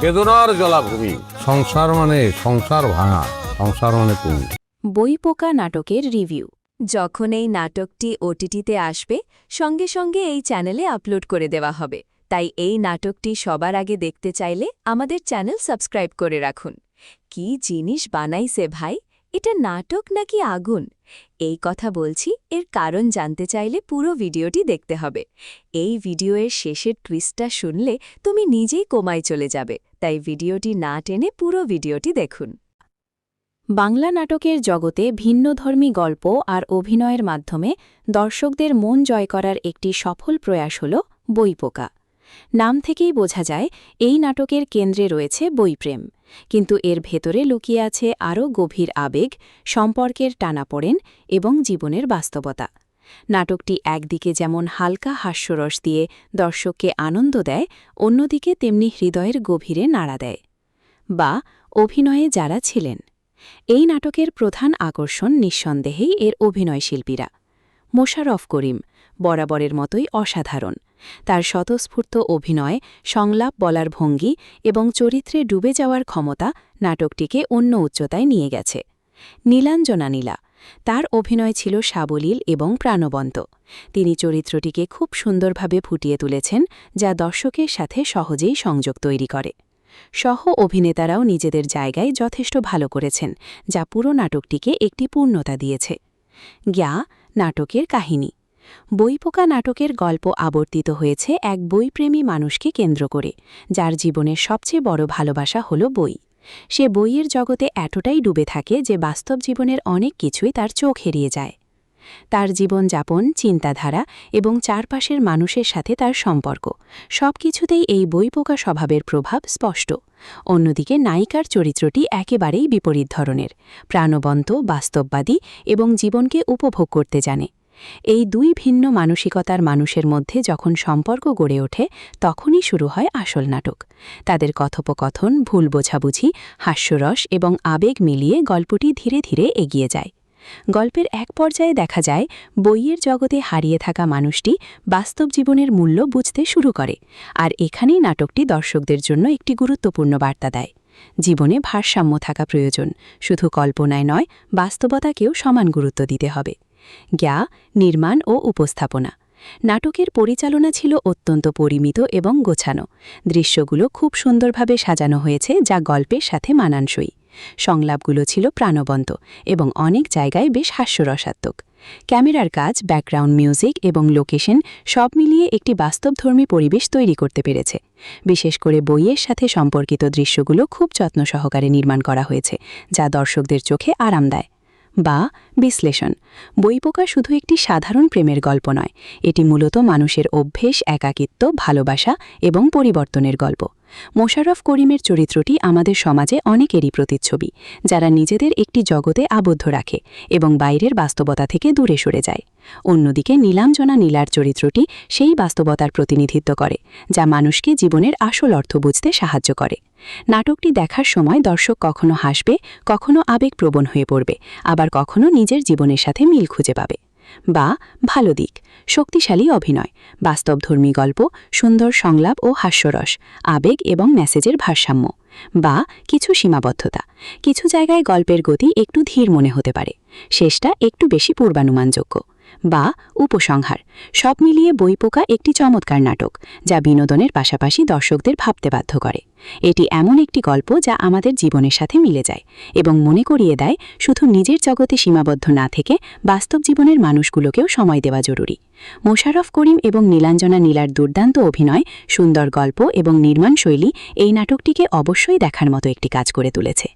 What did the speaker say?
বেদনার জলাভূমি। সংসার মানে সংসার ভাঙা, সংসার মানে তুমি। বইপোকা নাটকের রিভিউ। যখন এই নাটকটি ওটিটিতে আসবে সঙ্গে সঙ্গে এই চ্যানেলে আপলোড করে দেওয়া হবে, তাই এই নাটকটি সবার আগে দেখতে চাইলে আমাদের চ্যানেল সাবস্ক্রাইব করে রাখুন। কি জিনিস বানাইছে ভাই, এটা নাটক নাকি আগুন? এই কথা বলছি, এর কারণ জানতে চাইলে পুরো ভিডিওটি দেখতে হবে। এই ভিডিওর শেষের টুইস্টটা শুনলে তুমি নিজেই কোমায় চলে যাবে, তাই ভিডিওটি না টেনে পুরো ভিডিওটি দেখুন। বাংলা নাটকের জগতে ভিন্নধর্মী গল্প আর অভিনয়ের মাধ্যমে দর্শকদের মন জয় করার একটি সফল প্রয়াস হল বইপোকা। নাম থেকেই বোঝা যায় এই নাটকের কেন্দ্রে রয়েছে বইপ্রেম, কিন্তু এর ভেতরে লুকিয়ে আছে আরও গভীর আবেগ, সম্পর্কের টানাপোড়েন এবং জীবনের বাস্তবতা। নাটকটি একদিকে যেমন হালকা হাস্যরস দিয়ে দর্শককে আনন্দ দেয়, অন্যদিকে তেমনি হৃদয়ের গভীরে নাড়া দেয়। বা অভিনয়ে যারা ছিলেন, এই নাটকের প্রধান আকর্ষণ নিঃসন্দেহেই এর অভিনয়শিল্পীরা। মোশাররফ করিম বরাবরের মতোই অসাধারণ। তার স্বতঃস্ফূর্ত অভিনয়, সংলাপ বলার ভঙ্গি এবং চরিত্রে ডুবে যাওয়ার ক্ষমতা নাটকটিকে অন্য উচ্চতায় নিয়ে গেছে। নীলাঞ্জনা নীলা, তার অভিনয় ছিল সাবলীল এবং প্রাণবন্ত। তিনি চরিত্রটিকে খুব সুন্দরভাবে ফুটিয়ে তুলেছেন, যা দর্শকের সাথে সহজেই সংযোগ তৈরি করে। সহ অভিনেতারাও নিজেদের জায়গায় যথেষ্ট ভালো করেছেন, যা পুরো নাটকটিকে একটি পূর্ণতা দিয়েছে। জ্ঞা নাটকের কাহিনী। বইপোকা নাটকের গল্প আবর্তিত হয়েছে এক বইপ্রেমী মানুষকে কেন্দ্র করে, যার জীবনের সবচেয়ে বড় ভালোবাসা হল বই। সে বইয়ের জগতে এতটাই ডুবে থাকে যে বাস্তব জীবনের অনেক কিছুই তার চোখ এড়িয়ে যায়। তার জীবনযাপন, চিন্তাধারা এবং চারপাশের মানুষের সাথে তার সম্পর্ক, সবকিছুতেই এই বইপোকা স্বভাবের প্রভাব স্পষ্ট। অন্যদিকে নায়িকার চরিত্রটি একেবারেই বিপরীত ধরনের, প্রাণবন্ত, বাস্তববাদী এবং জীবনকে উপভোগ করতে জানে। এই দুই ভিন্ন মানসিকতার মানুষের মধ্যে যখন সম্পর্ক গড়ে ওঠে, তখনই শুরু হয় আসল নাটক। তাদের কথোপকথন, ভুল বোঝাবুঝি, হাস্যরস এবং আবেগ মিলিয়ে গল্পটি ধীরে ধীরে এগিয়ে যায়। গল্পের এক পর্যায়ে দেখা যায় বইয়ের জগতে হারিয়ে থাকা মানুষটি বাস্তব জীবনের মূল্য বুঝতে শুরু করে, আর এখানেই নাটকটি দর্শকদের জন্য একটি গুরুত্বপূর্ণ বার্তা দেয়। জীবনে ভারসাম্য থাকা প্রয়োজন, শুধু কল্পনায় নয়, বাস্তবতাকেও সমান গুরুত্ব দিতে হবে। জ্ঞা নির্মাণ ও উপস্থাপনা। নাটকের পরিচালনা ছিল অত্যন্ত পরিমিত এবং গোছানো। দৃশ্যগুলো খুব সুন্দরভাবে সাজানো হয়েছে, যা গল্পের সাথে মানানসই। সংলাপগুলো ছিল প্রাণবন্ত এবং অনেক জায়গায় বেশ হাস্যরসাত্মক। ক্যামেরার কাজ, ব্যাকগ্রাউন্ড মিউজিক এবং লোকেশন সব মিলিয়ে একটি বাস্তবধর্মী পরিবেশ তৈরি করতে পেরেছে। বিশেষ করে বইয়ের সাথে সম্পর্কিত দৃশ্যগুলো খুব যত্ন সহকারে নির্মাণ করা হয়েছে, যা দর্শকদের চোখে আরাম দেয়। বা বিশ্লেষণ। বইপোকা শুধু একটি সাধারণ প্রেমের গল্প নয়, এটি মূলত মানুষের অভ্যেস, একাকিত্ব, ভালোবাসা এবং পরিবর্তনের গল্প। মোশাররফ করিমের চরিত্রটি আমাদের সমাজে অনেকেরই প্রতিচ্ছবি, যারা নিজেদের একটি জগতে আবদ্ধ রাখে এবং বাইরের বাস্তবতা থেকে দূরে সরে যায়। অন্যদিকে নীলাঞ্জনা নীলার চরিত্রটি সেই বাস্তবতার প্রতিনিধিত্ব করে, যা মানুষকে জীবনের আসল অর্থ বুঝতে সাহায্য করে। নাটকটি দেখার সময় দর্শক কখনো হাসবে, কখনো আবেগপ্রবণ হয়ে পড়বে, আবার কখনো নিজের জীবনের সাথে মিল খুঁজে পাবে। বা ভালো দিক। শক্তিশালী অভিনয়, বাস্তবধর্মী গল্প, সুন্দর সংলাপ ও হাস্যরস, আবেগ এবং মেসেজের ভারসাম্য। বা কিছু সীমাবদ্ধতা। কিছু জায়গায় গল্পের গতি একটু ধীর মনে হতে পারে, শেষটা একটু বেশি পূর্বানুমানযোগ্য। বা উপসংহার। সব মিলিয়ে বইপোকা একটি চমৎকার নাটক, যা বিনোদনের পাশাপাশি দর্শকদের ভাবতে বাধ্য করে। এটি এমন একটি গল্প যা আমাদের জীবনের সাথে মিলে যায় এবং মনে করিয়ে দেয় শুধু নিজের জগতে সীমাবদ্ধ না থেকে বাস্তব জীবনের মানুষগুলোকেও সময় দেওয়া জরুরি। মোশাররফ করিম এবং নীলাঞ্জনা নীলার দুর্দান্ত অভিনয়, সুন্দর গল্প এবং নির্মাণ শৈলী এই নাটকটিকে অবশ্যই দেখার মতো একটি কাজ করে তুলেছে।